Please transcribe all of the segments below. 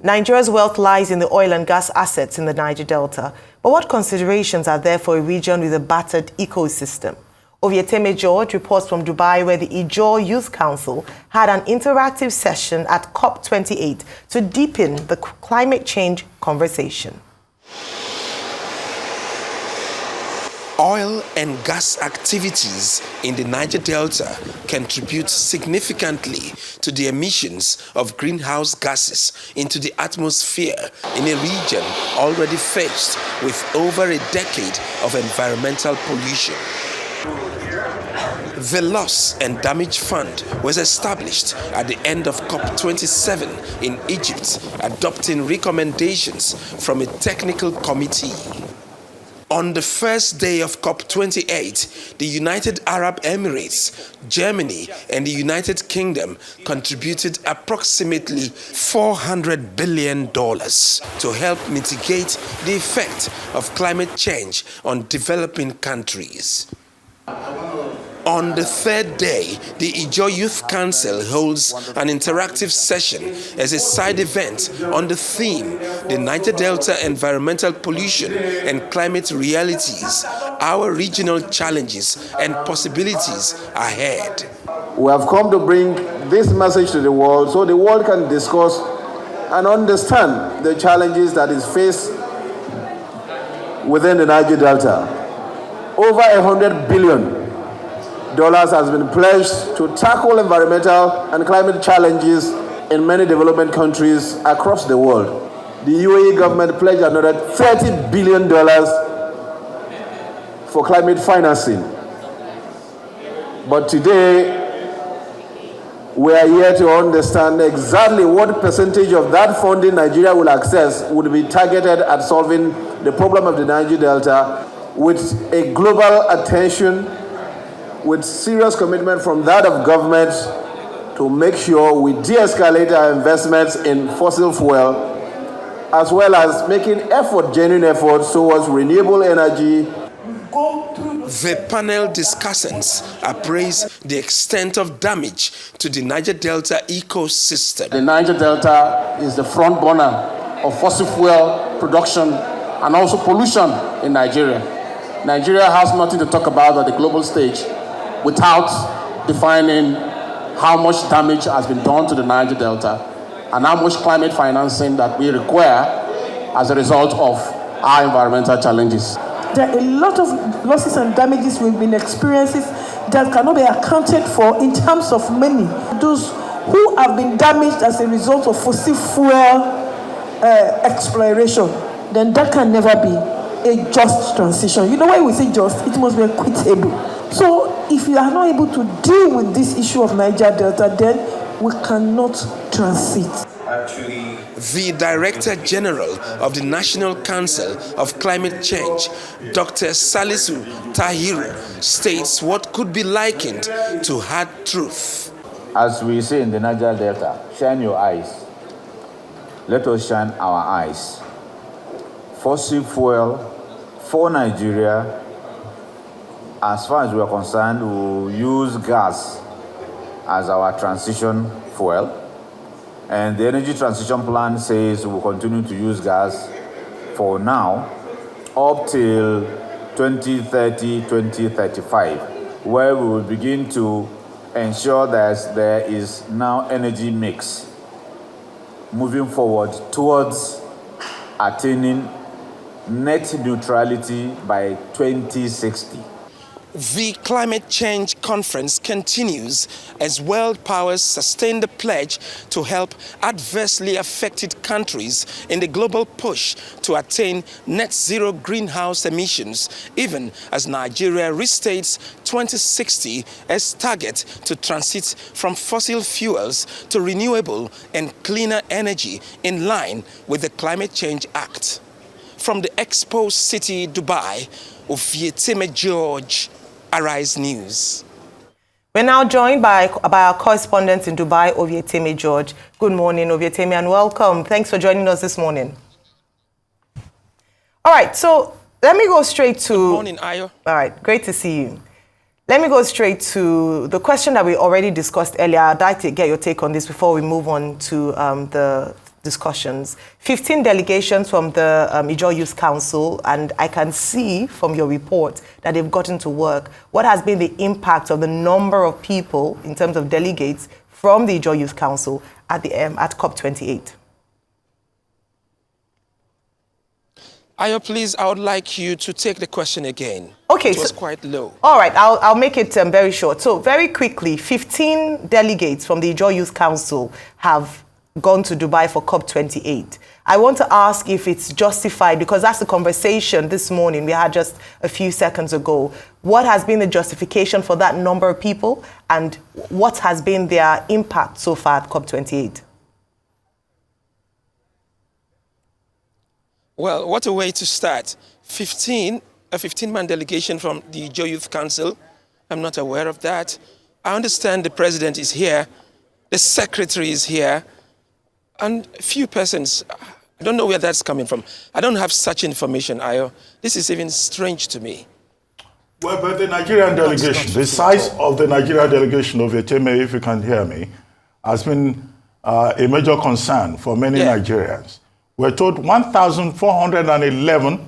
Nigeria's wealth lies in the oil and gas assets in the Niger Delta. But what considerations are there for a region with a battered ecosystem? Ovieteme George reports from Dubai, where the Ijaw Youth Council had an interactive session at COP28 to deepen the climate change conversation. Oil and gas activities in the Niger Delta contribute significantly to the emissions of greenhouse gases into the atmosphere in a region already faced with over a decade of environmental pollution. The Loss and Damage Fund was established at the end of COP27 in Egypt, adopting recommendations from a technical committee. On the first day of COP28, the United Arab Emirates, Germany, and the United Kingdom contributed approximately $400 billion to help mitigate the effect of climate change on developing countries. On the third day, the Ijaw Youth Council holds an interactive session as a side event on the theme, the Niger Delta Environmental Pollution and Climate Realities, Our Regional Challenges and Possibilities Ahead. We have come to bring this message to the world so the world can discuss and understand the challenges that is faced within the Niger Delta. Over $100 billion has been pledged to tackle environmental and climate challenges in many development countries across the world. The UAE government pledged another $30 billion for climate financing. But today, we are here to understand exactly what percentage of that funding Nigeria will access would be targeted at solving the problem of the Niger Delta with a global attention, with serious commitment from that of government to make sure we de-escalate our investments in fossil fuel, as well as making genuine efforts towards renewable energy. The panel discussants appraise the extent of damage to the Niger Delta ecosystem. The Niger Delta is the front burner of fossil fuel production and also pollution in Nigeria. Nigeria has nothing to talk about at the global stage without defining how much damage has been done to the Niger Delta and how much climate financing that we require as a result of our environmental challenges. There are a lot of losses and damages we've been experiencing that cannot be accounted for in terms of money. Those who have been damaged as a result of fossil fuel exploration, then that can never be a just transition. You know why we say just? It must be equitable. So if you are not able to deal with this issue of Niger Delta, then we cannot transit. The Director General of the National Council of Climate Change, Dr. Salisu Tahiru, states what could be likened to hard truth. As we say in the Niger Delta, shine your eyes. Let us shine our eyes. Fossil fuel for Nigeria, as far as we are concerned, we will use gas as our transition fuel. And the Energy Transition Plan says we will continue to use gas for now up till 2030, 2035, where we will begin to ensure that there is now energy mix moving forward towards attaining net neutrality by 2060. The climate change conference continues as world powers sustain the pledge to help adversely affected countries in the global push to attain net zero greenhouse emissions, even as Nigeria restates 2060 as target to transit from fossil fuels to renewable and cleaner energy in line with the Climate Change Act. From the Expo City, Dubai, Ovieteme George, Arise News. We're now joined by our correspondent in Dubai, Ovieteme George. Good morning, Ovieteme, and welcome. Thanks for joining us this morning. All right, so let me go straight to... Good morning, Ayo. All right, great to see you. Let me go straight to the question that we already discussed earlier. I'd like to get your take on this before we move on to the discussions. 15 delegations from the Ijaw Youth Council, and I can see from your report that they've gotten to work. What has been the impact of the number of people in terms of delegates from the Ijaw Youth Council at COP28? Ayo, please, I would like you to take the question again. Okay, it was quite low. All right, I'll make it very short. So very quickly, 15 delegates from the Ijaw Youth Council have gone to Dubai for COP28. I want to ask if it's justified, because that's the conversation this morning we had just a few seconds ago. What has been the justification for that number of people, and what has been their impact so far at COP28? Well, what a way to start. A 15-man delegation from the Ijaw Youth Council. I'm not aware of that. I understand the president is here, the secretary is here, and a few persons. I don't know where that's coming from. I don't have such information, Ayo. This is even strange to me. Well, but the Nigerian delegation, the size of the Nigerian delegation of Ovieteme, if you can hear me, has been a major concern for many Nigerians. We're told 1,411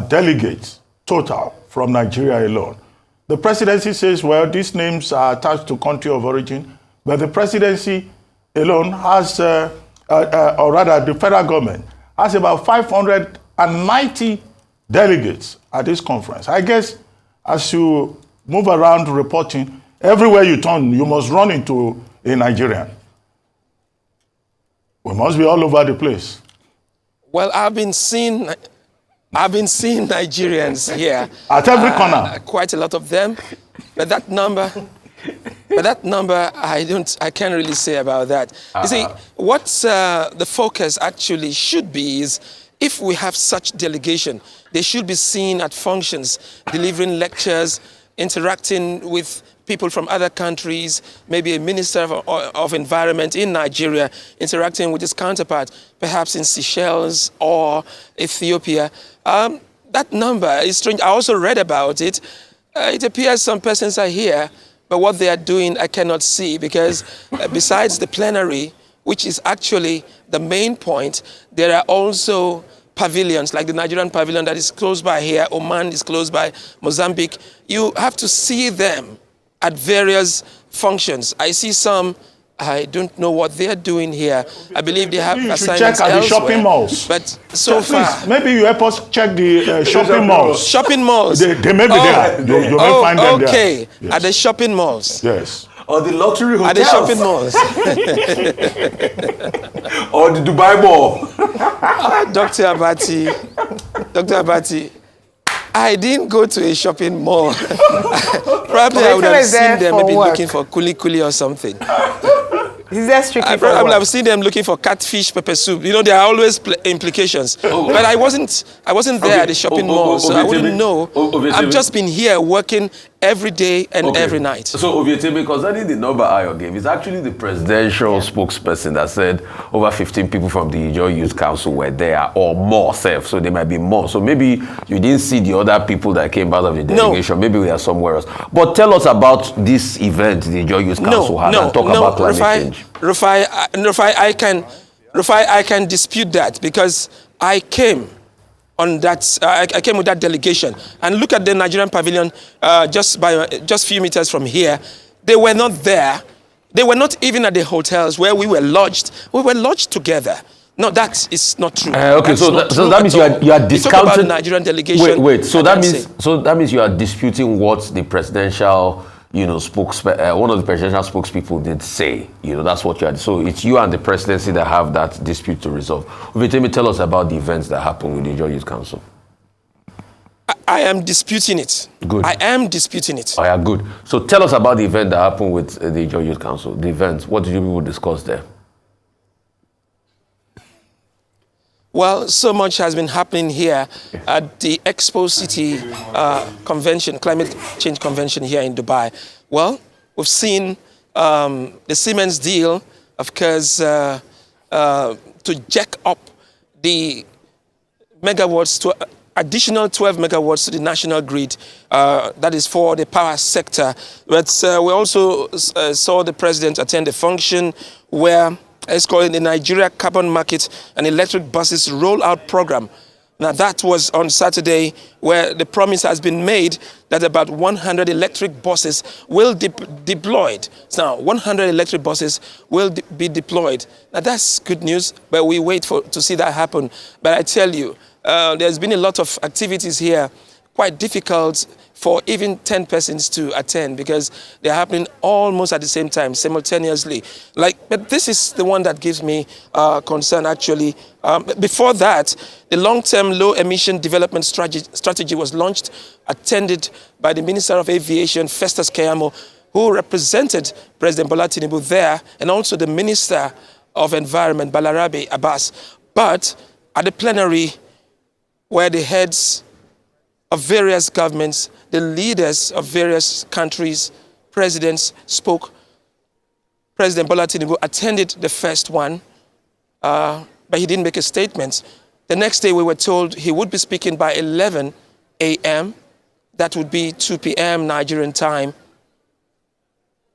delegates total from Nigeria alone. The presidency says, well, these names are attached to country of origin, but the presidency alone has, or rather the federal government, has about 590 delegates at this conference. I guess as you move around reporting, everywhere you turn, you must run into a Nigerian. We must be all over the place. Well, I've been seeing Nigerians here at every corner. Quite a lot of them, but that number, I can't really say about that. You see, what the focus actually should be is, if we have such delegation, they should be seen at functions, delivering lectures, interacting with people from other countries, maybe a minister of environment in Nigeria interacting with his counterpart, perhaps in Seychelles or Ethiopia. That number is strange. I also read about it. It appears some persons are here, but what they are doing I cannot see, because besides the plenary, which is actually the main point, there are also pavilions, like the Nigerian pavilion that is close by here. Oman is close by, Mozambique. You have to see them at various functions. I see some, I don't know what they're doing here. I believe they have assignments check at elsewhere, the shopping malls. But so far, maybe you help us check the shopping malls. Shopping malls. They may be there. You may find them there. Okay, yes. At the shopping malls. Yes. Or the luxury hotels. At the shopping malls. Or the Dubai Mall. Dr. Abati, I didn't go to a shopping mall. Probably I would have seen them maybe looking for kuli or something. Is that strictly for I would work? have seen them looking for catfish pepper soup. You know, there are always implications. But I wasn't there at the shopping mall, so I wouldn't know. I've just been here working every day and every night. So Ovieteme, concerning the number Ayo gave, it's actually the presidential spokesperson that said over 15 people from the Ijaw Youth Council were there, or more, so there might be more. So maybe you didn't see the other people that came out of the delegation. No. Maybe we are somewhere else. But tell us about this event the Ijaw Youth Council had, and talk about climate change. Rufai, I can dispute that, because I came on that. I came with that delegation, and look at the Nigerian pavilion just a few meters from here. They were not there. They were not even at the hotels where we were lodged. We were lodged together. No, that is not true. Okay, so that means you are discounting about the Nigerian delegation. Wait. So that means you are disputing what the presidential, one of the presidential spokespeople did say. That's what you are. So it's you and the presidency that have that dispute to resolve. Ovieteme, tell us about the events that happened with the Ijaw Youth Council. I am disputing it. Good. I am disputing it. Oh, yeah, good. So tell us about the event that happened with the Ijaw Youth Council. The event. What did you people discuss there? Well, so much has been happening here at the Expo City Convention, Climate Change Convention here in Dubai. Well, we've seen the Siemens deal, of course, to jack up the megawatts to additional 12 megawatts to the national grid. That is for the power sector. But we also saw the president attend a function where It's called the Nigeria Carbon Market and Electric Buses Rollout Program. Now, that was on Saturday, where the promise has been made that about 100 electric buses will be deployed. Now, 100 electric buses will be deployed. Now, that's good news, but we wait to see that happen. But I tell you, there's been a lot of activities here, quite difficult for even 10 persons to attend because they're happening almost at the same time, simultaneously. But this is the one that gives me concern, actually. Before that, the long-term low-emission development strategy was launched, attended by the Minister of Aviation, Festus Keyamo, who represented President Bola Tinubu there, and also the Minister of Environment, Balarabe Abbas. But at the plenary, where the heads of various governments, the leaders of various countries, presidents spoke. President Bola Tinubu attended the first one, but he didn't make a statement. The next day we were told he would be speaking by 11 a.m. That would be 2 p.m. Nigerian time.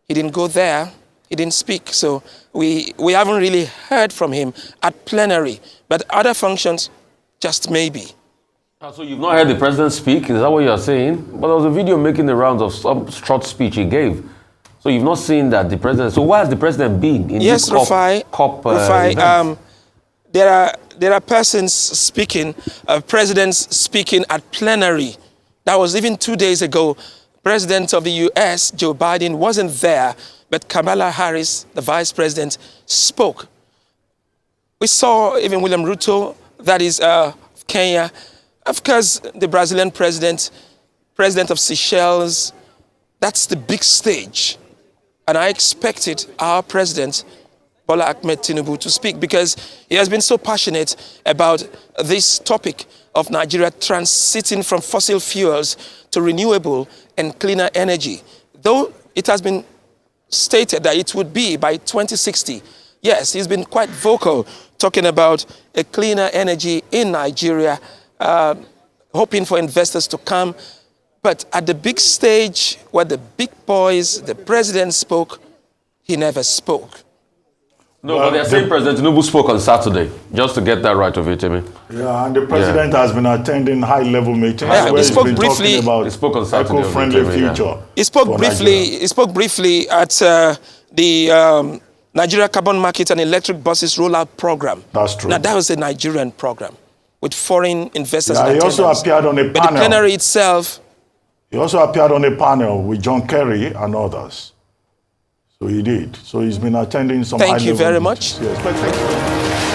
He didn't go there. He didn't speak. So we haven't really heard from him at plenary. But other functions, just maybe. So you've not heard the president speak? Is that what you're saying? But there was a video making the rounds of some short speech he gave. So you've not seen that the president... So where has the president been in this COP event? There are persons speaking, presidents speaking at plenary. That was even 2 days ago. President of the U.S., Joe Biden, wasn't there, but Kamala Harris, the vice president, spoke. We saw even William Ruto, that is Kenya. Of course, the Brazilian president of Seychelles, that's the big stage. And I expected our president, Bola Ahmed Tinubu, to speak because he has been so passionate about this topic of Nigeria transiting from fossil fuels to renewable and cleaner energy. Though it has been stated that it would be by 2060. Yes, he's been quite vocal talking about a cleaner energy in Nigeria, hoping for investors to come. But at the big stage where the big boys, the president spoke, he never spoke. No, but they're saying President Tinubu spoke on Saturday, just to get that right, Ovieteme. Yeah, and the president has been attending high-level meetings where he spoke briefly. He spoke on Saturday. Eco-friendly future. Yeah. He spoke briefly at the Nigeria Carbon Market and Electric Buses Rollout Program. That's true. Now, that was a Nigerian program with foreign investors. Yeah, he also appeared on a panel. But the plenary itself. He also appeared on a panel with John Kerry and others. So he did. So he's been attending some high-level Thank you very meetings. much. Yes, but thank you.